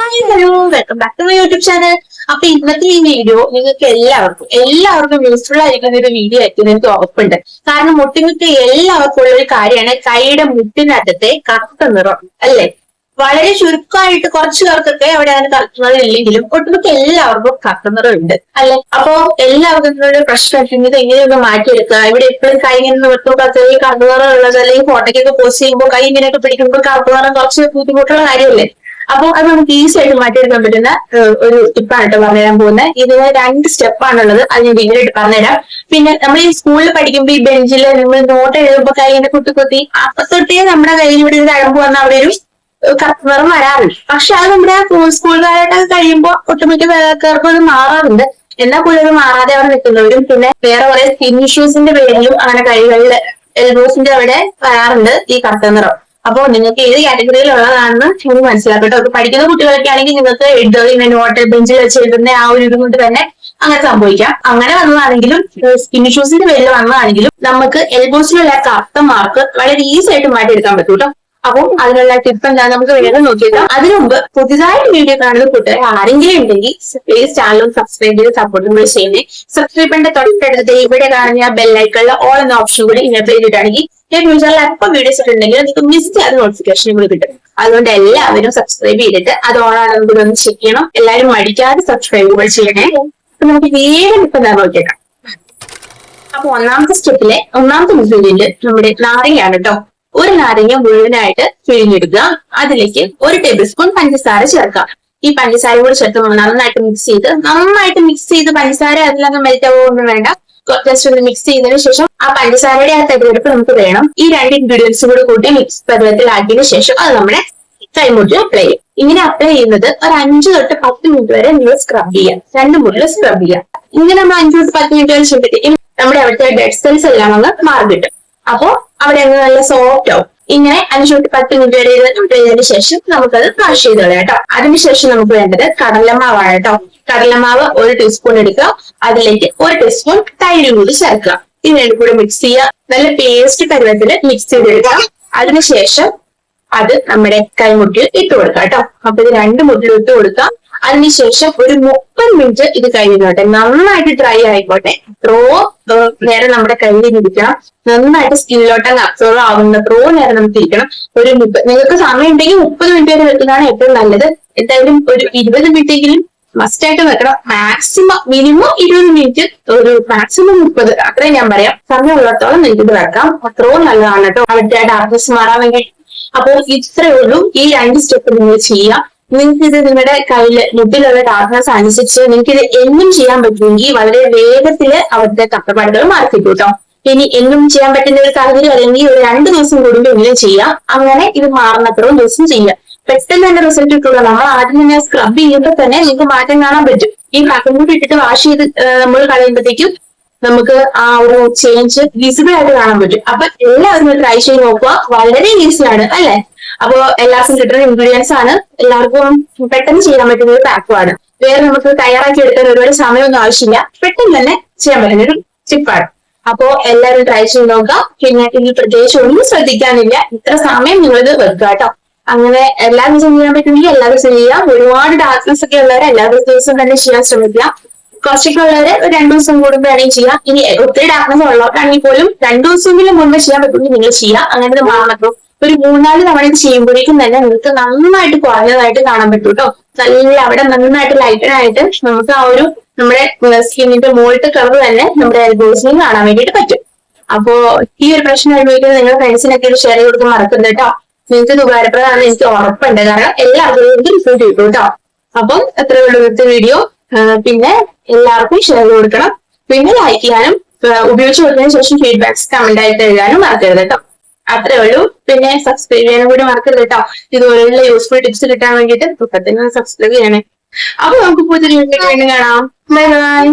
Hi hello welcome back to my YouTube channel. അപ്പൊ ഇന്നത്തെ ഈ വീഡിയോ നിങ്ങൾക്ക് എല്ലാവർക്കും യൂസ്ഫുൾ ആയിരിക്കുന്ന ഒരു വീഡിയോ ആയിരിക്കും എനിക്ക് ഉറപ്പുണ്ട്. കാരണം ഒട്ടുമിക്ക എല്ലാവർക്കും ഉള്ള ഒരു കാര്യമാണ് കൈയുടെ മുട്ടിനകത്തെ കറുത്ത നിറം അല്ലെ. വളരെ ചുരുക്കമായിട്ട് കുറച്ചു പേർക്കൊക്കെ അവിടെ അങ്ങനെ കറുത്ത നിറം ഇല്ലെങ്കിലും ഒട്ടുമിക്ക എല്ലാവർക്കും കറുത്ത നിറം ഉണ്ട് അല്ലെ. അപ്പൊ എല്ലാവർക്കും ഒരു പ്രശ്നം ഇത് എങ്ങനെയൊന്ന് മാറ്റിയെടുക്കുക. ഇവിടെ എപ്പോഴും കൈ ഇങ്ങനെ നിവർത്തുമ്പോൾ കറുത്ത നിറം ഉള്ളത് അല്ലെങ്കിൽ ഫോട്ടോയ്ക്കൊക്കെ പോസ്റ്റ് ചെയ്യുമ്പോൾ കൈ ഇങ്ങനെയൊക്കെ പിടിക്കുമ്പോൾ കറുത്ത നിറം കുറച്ച് ബുദ്ധിമുട്ടുള്ള കാര്യമല്ലേ. അപ്പൊ അത് നമുക്ക് ഈസി ആയിട്ട് മാറ്റിയെടുക്കാൻ പറ്റുന്ന ഒരു ടിപ്പാണ് പറഞ്ഞുതരാൻ പോകുന്നത്. ഇതിന് 2 സ്റ്റെപ്പാണുള്ളത്. അത് ഞാൻ ഡീറ്റെയിലായിട്ട് പറഞ്ഞുതരാം. പിന്നെ നമ്മൾ ഈ സ്കൂളിൽ പഠിക്കുമ്പോൾ ഈ ബെഞ്ചിൽ നമ്മൾ നോട്ട് എഴുതുമ്പോൾ കൈയിനെ കുത്തി അപ്പൊ തൊട്ടേ നമ്മുടെ കയ്യിൽ ഇവിടെ ഒരു തഴമ്പ് വന്ന അവിടെ ഒരു കറുത്ത നിറം വരാറുണ്ട്. പക്ഷെ അത് നമ്മുടെ സ്കൂൾ കാലഘട്ടം കഴിയുമ്പോൾ ഒട്ടുമിക്ക പേർക്കും അത് മാറാറുണ്ട്. എന്നാൽ പോലും അത് മാറാതെ അവിടെ നിൽക്കുന്നവരും പിന്നെ വേറെ കുറെ സ്കിൻ ഇഷ്യൂസിന്റെ പേരിലും അങ്ങനെ കൈകളിൽ എൽബോസിന്റെ അവിടെ വരാറുണ്ട് ഈ കറുത്ത നിറം. അപ്പൊ നിങ്ങൾക്ക് ഏത് കാറ്റഗറിയിലുള്ളതാണെന്ന് നിങ്ങൾ മനസ്സിലാക്കട്ടോ. അപ്പൊ പഠിക്കുന്ന കുട്ടികളൊക്കെ ആണെങ്കിൽ നിങ്ങൾക്ക് നോട്ട് ബെഞ്ചിൽ വെച്ച് എഴുതുന്ന ആ ഒരു ഇതുകൊണ്ട് തന്നെ അങ്ങനെ സംഭവിക്കാം. അങ്ങനെ വന്നതാണെങ്കിലും സ്കിൻ ഇഷ്യൂസിന്റെ പേരിൽ വന്നതാണെങ്കിലും നമുക്ക് എൽബോസിലുള്ള കറുത്ത മാർക്ക് വളരെ ഈസി ആയിട്ട് മാറ്റിയെടുക്കാൻ പറ്റും കേട്ടോ. അപ്പം അതിനുള്ള ടിപ്പ് എന്താണ് നമുക്ക് വേഗം നോക്കിയേക്കാം. അതിനു മുമ്പ് പുതുതായിട്ട് വീഡിയോ കാണുന്ന കൂട്ടുകാർ ആരെങ്കിലും ഉണ്ടെങ്കിൽ പ്ലീസ് ചാനലും സബ്സ്ക്രൈബ് ചെയ്ത് സപ്പോർട്ട് കൂടി ചെയ്യുന്നത്. സബ്സ്ക്രൈബ് ചെയ്യേണ്ട തൊട്ടടുത്ത് ഇവിടെ കാണുന്ന ബെല്ലൈക്കുള്ള ഓൾ എന്ന ഓപ്ഷൻ കൂടി ഇനേബിൾ ചെയ്തിട്ടാണെങ്കിൽ ഞാൻ ഫ്യൂച്ചറിൽ എപ്പോൾ വീഡിയോസ് ഇട്ടുണ്ടെങ്കിൽ നിങ്ങൾക്ക് മിസ് ചെയ്യാതെ നോട്ടിഫിക്കേഷൻ കൂടി കിട്ടും. അതുകൊണ്ട് എല്ലാവരും സബ്സ്ക്രൈബ് ചെയ്തിട്ട് അത് ഓണാണെന്ന് കൂടി ഒന്ന് ചെക്ക് ചെയ്യണം. എല്ലാവരും മടിക്കാതെ സബ്സ്ക്രൈബ് കൂടി ചെയ്യണേ. അപ്പൊ നമുക്ക് വേഗം ഇപ്പൊ എന്താ നോക്കിയേക്കാം. അപ്പൊ ഒന്നാമത്തെ മുസ്ലിമില് നമ്മുടെ നാരങ്ങയാണ് കേട്ടോ. ഒരു നാരങ്ങ മുഴുവനായിട്ട് പിഴിഞ്ഞെടുക്കുക. അതിലേക്ക് 1 ടേബിൾ സ്പൂൺ പഞ്ചസാര ചേർക്കാം. ഈ പഞ്ചസാര കൂടി ചേർത്ത് നന്നായിട്ട് മിക്സ് ചെയ്ത് പഞ്ചസാര അതിലൊന്നും മെൽറ്റ് ആവുകയൊന്നും വേണ്ട. ജസ്റ്റ് ഒന്ന് മിക്സ് ചെയ്തതിനു ശേഷം ആ പഞ്ചസാരയുടെ ആ തെരഞ്ഞെടുപ്പ് നമുക്ക് വേണം. ഈ 2 ഇൻഗ്രീഡിയൻസ് കൂടി കൂട്ടി മിക്സ് പരുവത്തിലാക്കിയതിനു ശേഷം അത് നമ്മുടെ കൈമുട്ടിൽ അപ്ലൈ ചെയ്യും. ഇങ്ങനെ അപ്ലൈ ചെയ്യുന്നത് ഒരു 5 തൊട്ട് 10 മിനിറ്റ് വരെ നിങ്ങൾ സ്ക്രബ് ചെയ്യാം. 2 മുതൽ സ്ക്രബ് ചെയ്യാം. ഇങ്ങനെ നമ്മൾ 5 തൊട്ട് 10 മിനിറ്റ് വരെ ചെയ്യുമ്പോഴത്തേക്കും നമ്മുടെ അവിടുത്തെ ഡെഡ് സെൽസ് എല്ലാം അങ്ങ് മാറി കിട്ടും. അപ്പോ അവിടെ അങ്ങ് നല്ല സോഫ്റ്റ് ആവും. ഇങ്ങനെ 5 തൊട്ട് 10 മിനിറ്റ് വരെ ചെയ്തതിനു ശേഷം നമുക്കത് വാഷ് ചെയ്ത് കളയാം കേട്ടോ. അതിനുശേഷം നമുക്ക് വേണ്ടത് കടലമാവാണ് കേട്ടോ. കടലമാവ് 1 ടീസ്പൂൺ എടുക്കുക. അതിലേക്ക് 1 ടീസ്പൂൺ തൈര് കൂടി ചേർക്കുക. ഇത് രണ്ടും കൂടി മിക്സ് ചെയ്യുക. നല്ല പേസ്റ്റ് പരുവത്തിൽ മിക്സ് ചെയ്തെടുക്കാം. അതിനുശേഷം അത് നമ്മുടെ കൈമുട്ടിൽ ഇട്ട് കൊടുക്കാം കേട്ടോ. അപ്പൊ ഇത് 2 മുട്ടിൽ ഇട്ട് കൊടുക്കാം. അതിനുശേഷം ഒരു 30 മിനിറ്റ് ഇത് കഴിഞ്ഞോട്ടെ. നന്നായിട്ട് ഡ്രൈ ആയിക്കോട്ടെ. എത്രയോ നേരം നമ്മുടെ കയ്യിൽ ഇരിക്കണം. നന്നായിട്ട് സ്കിന്നിലോട്ട് അബ്സോർവ് ആവുന്നത്രോ നേരം നമുക്ക് ഇരിക്കണം. ഒരു നിങ്ങൾക്ക് സമയം ഉണ്ടെങ്കിൽ 30 മിനിറ്റ് വരെ വെക്കുന്നതാണ് ഏറ്റവും നല്ലത്. എന്തായാലും ഒരു 20 മിനിറ്റെങ്കിലും മസ്റ്റ് ആയിട്ട് വെക്കണം. മിനിമം 20 മിനിറ്റ്, ഒരു മാക്സിമം 30, അത്രയും ഞാൻ പറയാം. സമയമുള്ളത്തോളം നിങ്ങൾക്ക് ഇത് വെക്കാം. അത്രയും നല്ലതാണ് കേട്ടോ അവരുടെ ഡാർക്ക്നെസ് മാറാൻ വേണ്ടി. അപ്പോൾ ഇത്രയേ ഉള്ളൂ. ഈ 2 സ്റ്റെപ്പ് നിങ്ങൾ ചെയ്യാം. നിങ്ങൾക്ക് ഇത് നിങ്ങളുടെ കയ്യിൽ മുട്ടിലുള്ള ഡാർക്ക്നെസ് അനുസരിച്ച് നിങ്ങൾക്ക് ഇത് എന്നും ചെയ്യാൻ പറ്റുമെങ്കിൽ വളരെ വേഗത്തില് അവിടുത്തെ കഷ്ടപ്പാടുകൾ മാറ്റി കേട്ടോ. ഇനി എന്നും ചെയ്യാൻ പറ്റുന്ന ഒരു സാഹചര്യം അല്ലെങ്കിൽ ഒരു 2 ദിവസം കൂടുമ്പോൾ എങ്കിലും ചെയ്യാം. അങ്ങനെ ഇത് മാറുന്നത്രയും ദിവസം ചെയ്യാം. പെട്ടെന്ന് തന്നെ റിസൾട്ട് കിട്ടുക. നമ്മൾ ആദ്യം തന്നെ സ്ക്രബ് ചെയ്യുമ്പോൾ തന്നെ നിങ്ങൾക്ക് മാറ്റം കാണാൻ പറ്റും. ഈ പാക്കും കൂടി ഇട്ടിട്ട് വാഷ് ചെയ്ത് നമ്മൾ കളയുമ്പോഴത്തേക്കും നമുക്ക് ആ ഒരു ചേഞ്ച് വിസിബിൾ ആയിട്ട് കാണാൻ പറ്റും. അപ്പൊ എല്ലാവരും ട്രൈ ചെയ്ത് നോക്കുക. വളരെ ഈസിയാണ് അല്ലെ. അപ്പോ എല്ലാവർക്കും കിട്ടുന്ന ഇൻഗ്രീഡിയൻസ് ആണ്. എല്ലാവർക്കും പെട്ടെന്ന് ചെയ്യാൻ പറ്റുന്ന ഒരു പാക്കുമാണ്. വേറെ നമുക്ക് തയ്യാറാക്കി എടുക്കാൻ ഒരുപാട് സമയമൊന്നും ആവശ്യമില്ല. പെട്ടെന്ന് തന്നെ ചെയ്യാൻ പറ്റുന്ന ഒരു ടിപ്പാണ്. അപ്പോ എല്ലാവരും ട്രൈ ചെയ്ത് നോക്കാം. പിന്നെ ഇതിൽ പ്രത്യേകിച്ച് ഒന്നും ശ്രദ്ധിക്കാനില്ല. ഇത്ര സമയം നിങ്ങളിത് വെക്കുക കേട്ടോ. അങ്ങനെ എല്ലാ ദിവസവും ചെയ്യാൻ പറ്റുമെങ്കിൽ എല്ലാ ദിവസവും ചെയ്യാം. ഒരുപാട് ഡാർക്ക്നെസ് ഒക്കെ ഉള്ളവരെ എല്ലാ ദിവസവും തന്നെ ചെയ്യാൻ ശ്രമിക്കാം. കുറച്ചൊക്കെ ഉള്ളവരെ 2 ദിവസം കൂടുമ്പോൾ വേണമെങ്കിൽ ചെയ്യാം. ഇനി ഒത്തിരി ഡാർക്ക്നെസ് ഉള്ളവർക്കാണെങ്കിൽ പോലും 2 ദിവസമെങ്കിലും മുൻപ് ചെയ്യാൻ പറ്റുമെങ്കിൽ നിങ്ങൾ ചെയ്യാം. അങ്ങനെ മാറണം. ഒരു 3-4 തവണ ഇത് ചെയ്യുമ്പോഴേക്കും തന്നെ നിങ്ങൾക്ക് നന്നായിട്ട് കുറഞ്ഞതായിട്ട് കാണാൻ പറ്റും കേട്ടോ. നല്ല അവിടെ നന്നായിട്ട് ലൈറ്റനായിട്ട് നമുക്ക് ആ ഒരു നമ്മുടെ സ്കിന്നിന്റെ മോൾട്ട് കളർ തന്നെ നമ്മുടെ എൽബോസിൽ കാണാൻ വേണ്ടിയിട്ട് പറ്റും. അപ്പോ ഈ ഒരു പ്രശ്നം അനുഭവിക്കുന്നത് നിങ്ങൾ ഫ്രണ്ട്സിനൊക്കെ ഷെയർ ചെയ്ത് കൊടുക്കാൻ മറക്കരുത് കേട്ടോ. നിങ്ങൾക്ക് ഇത് ഉപകാരപ്രദമാണെന്ന് എനിക്ക് ഉറപ്പുണ്ട്. കാരണം എല്ലാവർക്കും എനിക്ക് റിസൾട്ട് കിട്ടും കേട്ടോ. അപ്പം എത്രയേ ഉള്ളൂ ഇന്നത്തെ വീഡിയോ. പിന്നെ എല്ലാവർക്കും ഷെയർ ചെയ്ത് കൊടുക്കണം. പിന്നെ ലൈക്ക് ചെയ്യാനും ഉപയോഗിച്ച് കൊടുത്തതിന് ശേഷം ഫീഡ്ബാക്സ് കമന്റ് ആയിട്ട് എഴുതാനും മറക്കരുത് കേട്ടോ. അത്രേ ഉള്ളൂ. പിന്നെ സബ്സ്ക്രൈബ് ചെയ്യാനും കൂടി മറക്കരുത് കേട്ടോ. ഇതുപോലെയുള്ള യൂസ്ഫുൾ ടിപ്സ് കിട്ടാൻ വേണ്ടിയിട്ട് ഇപ്പൊ തന്നെ സബ്സ്ക്രൈബ് ചെയ്യണേ. അപ്പൊ നമുക്ക് പുതിയൊരു വീഡിയോ കാണാം. Bye bye.